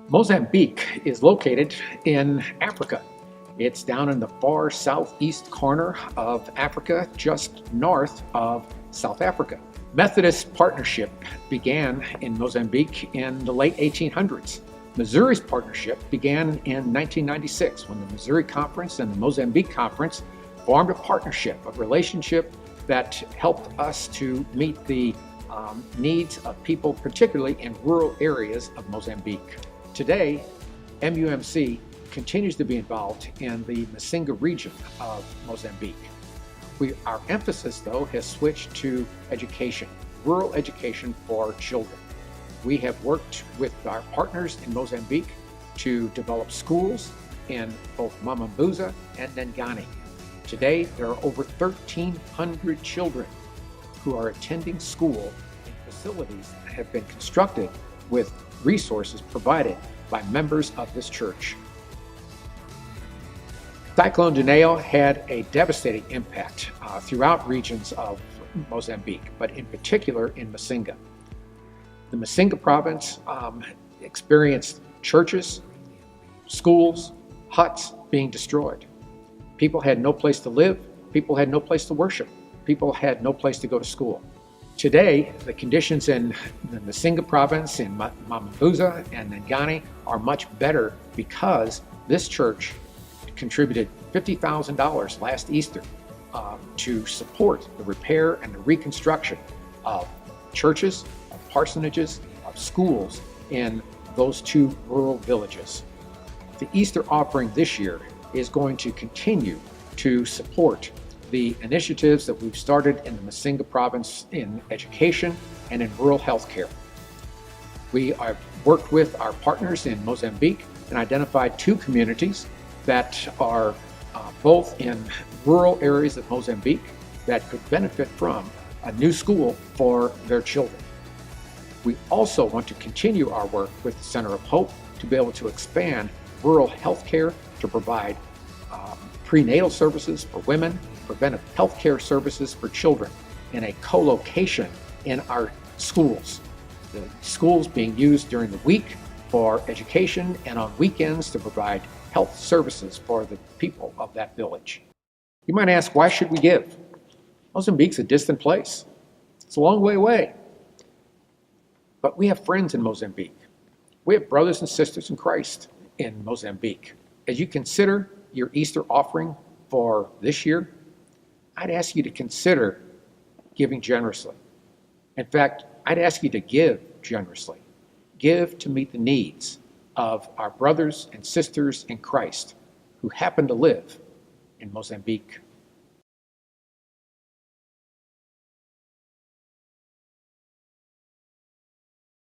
Mozambique is located in Africa. It's down in the far southeast corner of Africa, just north of South Africa. Methodist partnership began in Mozambique in the late 1800s. Missouri's partnership began in 1996 when the Missouri Conference and the Mozambique Conference formed a partnership, a relationship that helped us to meet the needs of people, particularly in rural areas of Mozambique. Today, MUMC continues to be involved in the Masinga region of Mozambique. Our emphasis, though, has switched to education, rural education for children. We have worked with our partners in Mozambique to develop schools in both Mamambuza and Nengani. Today, there are over 1,300 children who are attending school in facilities that have been constructed with resources provided by members of this church. Cyclone Dineo had a devastating impact throughout regions of Mozambique, but in particular in Masinga. The Masinga province experienced churches, schools, huts being destroyed. People had no place to live, people had no place to worship, people had no place to go to school. Today, the conditions in the Masinga province, in Mamambuza and Nengani are much better because this church contributed $50,000 last Easter to support the repair and the reconstruction of churches, of parsonages, of schools in those two rural villages. The Easter offering this year is going to continue to support the initiatives that we've started in the Masinga province in education and in rural health care. We have worked with our partners in Mozambique and identified two communities that are both in rural areas of Mozambique that could benefit from a new school for their children. We also want to continue our work with the Center of Hope to be able to expand rural health care to provide prenatal services for women, preventive health care services for children, and a co-location in our schools. The schools being used during the week for education and on weekends to provide health services for the people of that village. You might ask, why should we give? Mozambique's a distant place. It's a long way away. But we have friends in Mozambique. We have brothers and sisters in Christ in Mozambique. As you consider your Easter offering for this year, I'd ask you to consider giving generously. In fact, I'd ask you to give generously. Give to meet the needs of our brothers and sisters in Christ who happen to live in Mozambique.